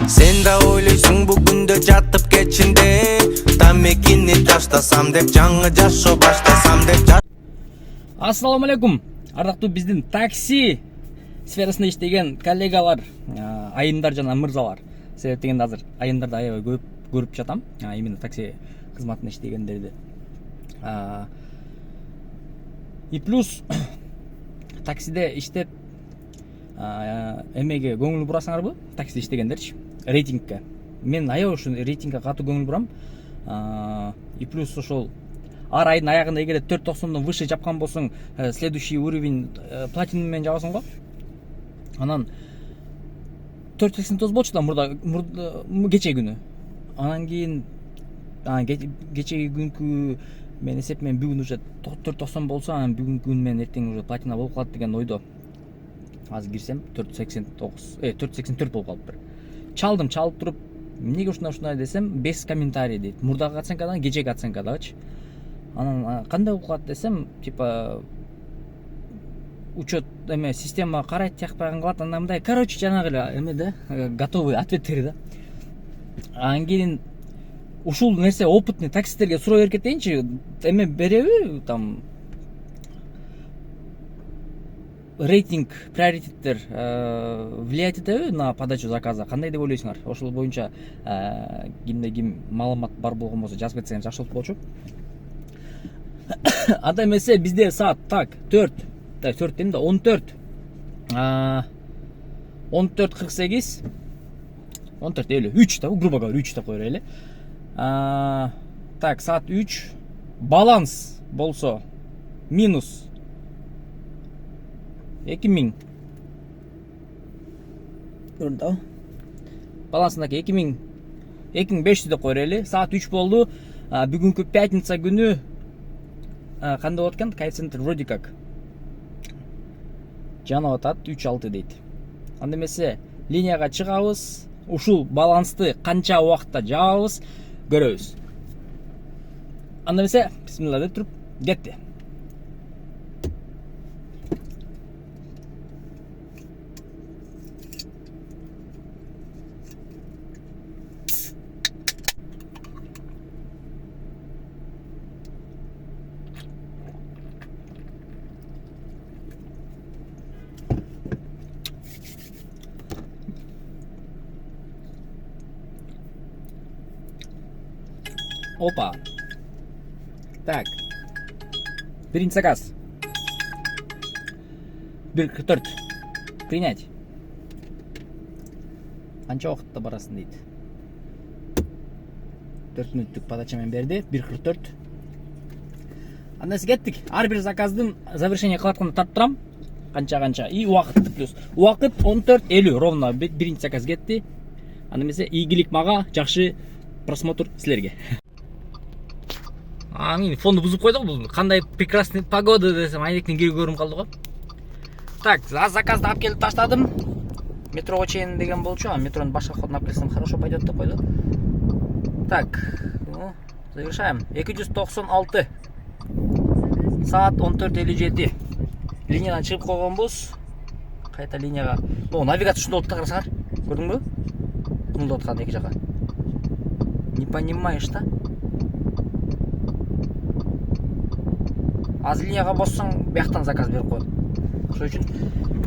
Sen de ойлойсуң бүгүндө жатып кечинде тамекини таштасам деп жаңы жашоо баштасам деп. Ассаламу алейкум, ардактуу биздин такси сферасында иштеген коллегалар, айымдар жана мырзалар. Себеп дегенде азыр айымдарды аябай көп көрүп жатам, именно такси кызматында иштегендерди. И плюс таксиде иштеп эмеге көңүл бурасыңарбы? Таксиде иштегендерчи, рейтингке. Мен аябай ушул рейтингке катуу көңүл бурам. И плюс ошол ар айдын аягында эгер 4.90 выше жапкан болсоң, следующий уровень платинум менен жабасың го. Анан 4.89 болчу да мурда кече күнү. Анан кийин кечеги күнкү мен эсеп менен бүгүн уже 4.90 болсо, анан бүгүнкү күн менен эртең уже платина болуп калат деген ойдо. Азыр кирсем 4.84 болуп калыптыр. Чалып туруп, эмнеге ушундай десем, без комментарий дейт. Мурдагы оценкадан кечеги оценкадагычы. Анан кандай болуп калат десем, типа учет эме система карайт, тиякпаган кылат, анда мындай, короче, жанагы эме да, готовый ответтер да. Анан кийин ушул нерсе опытный таксисттерге суроо берип кетейинчи, эме береби, там рейтинг, приоритеттер влиять этеби на подачу заказа? Кандай деп ойлойсуңар? Ошол боюнча кимде ким маалымат бар болгон болсо жазып кетсеңер жакшы болот болчу. Анда эмесе бизде саат 14 14:48 14:53 да, грубо говоря, 3 деп коелу. Так, саат 3 баланс болсо минус 2000. Көрдү. Балансындагы 2500 деп коелу. Саат 3 болду. Бүгүнкү пятница күнү кандай болот экен? Коэффициент вроде как жанап атат, 3.6 дейт. Анда эмесе линияга чыгабыз, ушул балансты канча убакытта жабабыз көрөбүз. Анда эмесе бисмилла деп туруп кетти. Опа. Так. Принять заказ. 1.44. Принять. Канча убакытта барасың дейт. 4 мүнөттүк подача менен берди. 1.44. Анда кеттик. Ар бир заказдын завершение кылып атканда тартып турам. Канча и убакыт плюс. Убакыт 14:50 ровно. Биринчи заказ кетти. Анда эмесе ийгилик мага, жакшы просмотр силерге. Мен фонду бузуп койдук, бул кандай прекрасный погода десем, айнектен кирип көрүм калды го. Так, заказды алып келип таштадым. Метрого чейин деген болчу, метронун башка ходун алып келсем хорошо пойдет деп койду. Так, завершаем. 296. Саат 14:57. Линиядан чыгып койгонбуз. Кайта линияга. Навигация ушунда болуп карасаңар. Көрдүңбү? Кумулдап аткан эки жака. Не понимаешь, да? Аз линияга боссоң, бияктан заказ берип коет. Ошол үчүн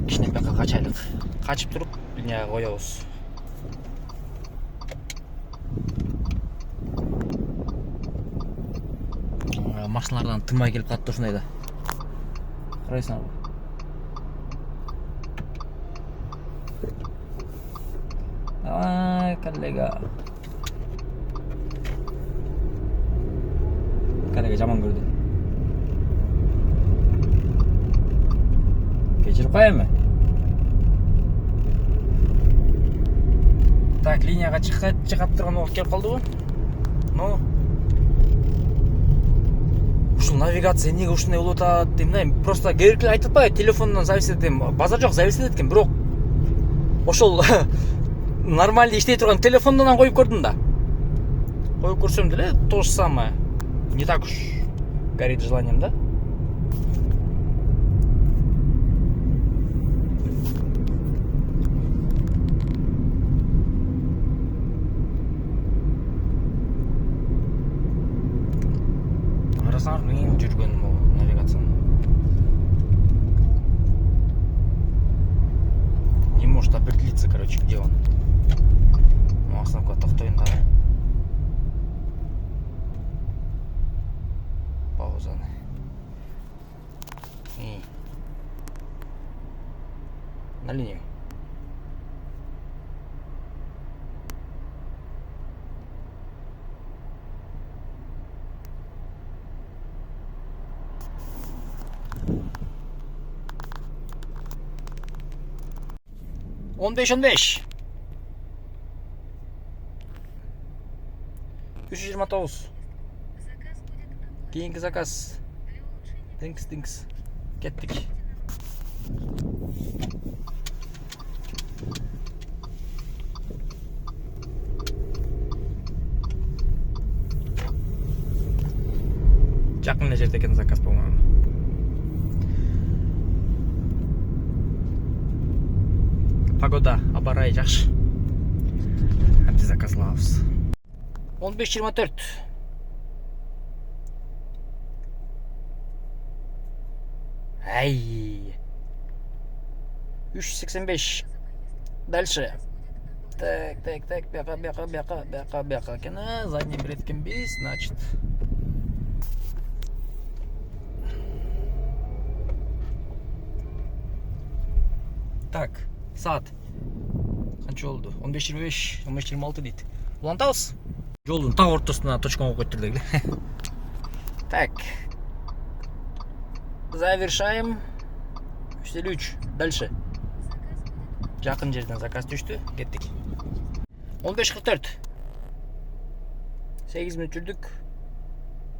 кичине бияка качайлык. Качып туруп линияга коебуз. Машиналардан тынмай келип катты ушундай да. Карайсыңарбы? Давай, коллега. Коллега жаман көрдү. Кечирип коемби? Так, линияга чыгат турган убакыт келип калдыбы? Ушул навигация эмнеге ушундай болуп атат дейм. Просто керектүү айтып атпайбы, телефондон завис этем. Базар жок, завис эткем, бирок ошол нормальный иштей турган телефондон коюп көрдүм да. Коюп көрсөм деле то же самое. Не так уж горит желанием, да? карасаңар мен жүргөн могу навигацияны. Не может определиться, короче, где он. Ну, остановка токтойн дагы. Паузаны. И на линию. Он 15. 329. Кейинги заказ. Тинкс. Кеттик. Жакын эле жерде экен заказ болмаган. Погода абарай жакшы. Абди заказ алабыз. 15-24. Ай. 385. Дальше. Так, бяка екен. Задний билет кембейс, значит. Так, saat. Қанша oldu? 15.25, 15.26 дейді. Улантабыз. Жолдың тақ ортасына точканы қойып кетірдік. Так. Завершаем. 353. Дальше. Жақын жерден заказ түшті. Кеттік. 15.44. 8 минут жүрдік.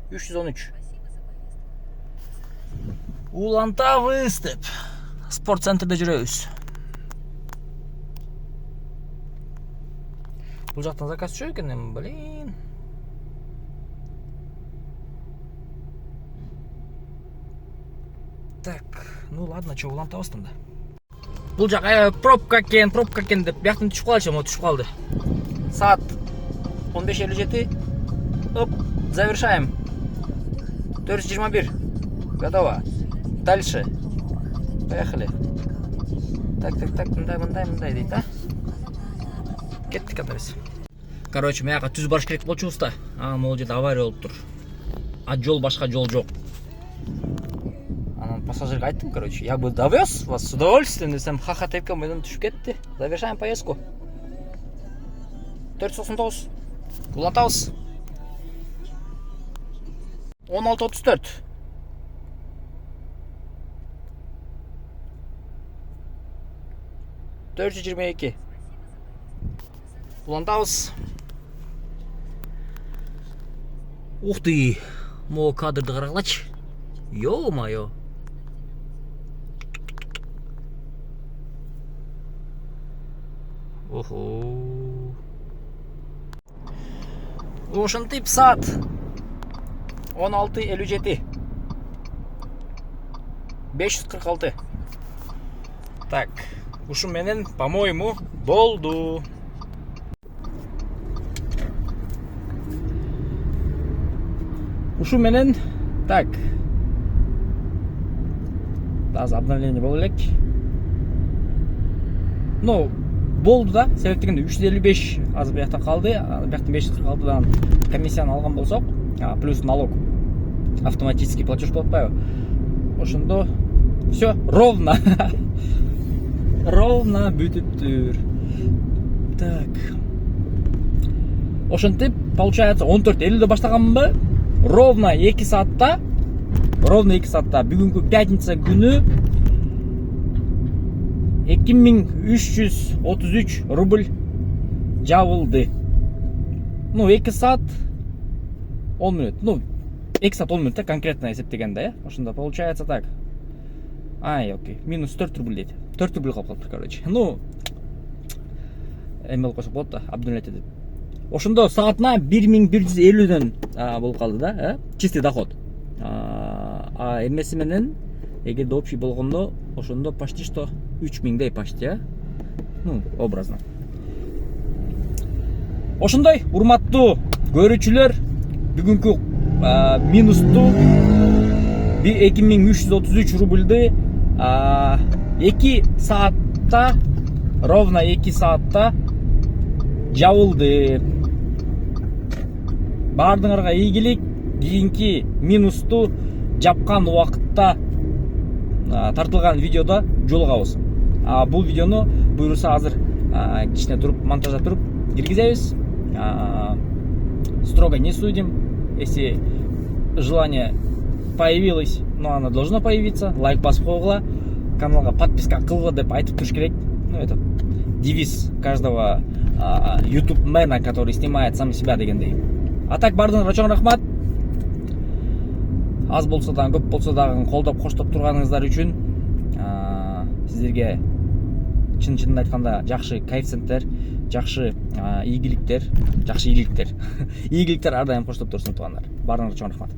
313. Улантабыз деп. Спорт центрде жүрөбүз. Бұл жақтан заказ түшө екен, блин. Так, ну ладно, чё улантабызтын да. Бұл жақ пробка кен деп бияқтан түшіп қалайшы, мо түшіп қалды. Саат 15.57. Оп, завершаем. 421. Готово. Дальше. Поехали. Так, мындай дейді, а? Кеттік адрес. Короче, маяққа түз барыш керек болчубуз да. Могул жерде авария болуп тур. А жол башка жол жок. Анан пассажирге айттым, короче, я бы довез вас с удовольствием, десем, ха-ха тепке мойдон түшүп кетти. Завершаем поездку. 499. Улантабыз. 16.34. 422. Улантабыз. Ух ты, могу кадрды карагылачы. Ё-моё. Охо. Ошентип саат 16.57. 546. Так, ушу менен, по-моему, болду. Ушу менен, так. Аз обновление болу элек. Ну, болду да, себеп дегенде 355 азыр биякта калды, бияктан 546 комиссияны алган болсок, плюс налог. Автоматический платеж болуп атпайбы? Ошондо все ровно. Ровно бүтүптүр. Так. Ошентип, получается 14.50 баштаганмынбы? Ровно 2 саатта бүгүнкү пятница күнү 2333 рубль жабылды. Ну, 2 саат 10 минут. Ну, 2 саат 10 минутта конкретно эсептегенде, я. Ошондо получается так. Окей. Минус 4 рубль дейт. 4 рубль калып калыптыр, короче. Ну, эме болуп калса болот да, абдулет деп. Ошондо саатына 1150дөн болуп калды да, чистый доход. Эмеси менен эгерде общий болгондо ошондо почти что 3000дей почти, ну, образно. Ошондой, урматтуу көрүүчүлөр, бүгүнкү минусту 2333 рубльді 2 саатта, ровно 2 саатта жабылды. Бардыңарға ийгилик. Кийинки минусту жапкан убакытта тартылган видеода жолугабыз. Бул видеону буйруса азыр кичине туруп монтаждап туруп киргизебиз. Строго не судим. Если желание появилось, но оно должно появиться, лайк басып койгула, каналга подписка кылгыла деп айтып туруш керек. Это девиз каждого ютубмена, который снимает сам себя дегендей. А так бардыңызга чоң рахмат. Аз болсо да, көп болсо да колдоп коштоп турганыңыздар үчүн сиздерге чын айтканда жакшы коэффициенттер, жакшы ийгиликтер, игиликтер ар дайым коштоп турсун туугандар. Баарыңарга чоң рахмат.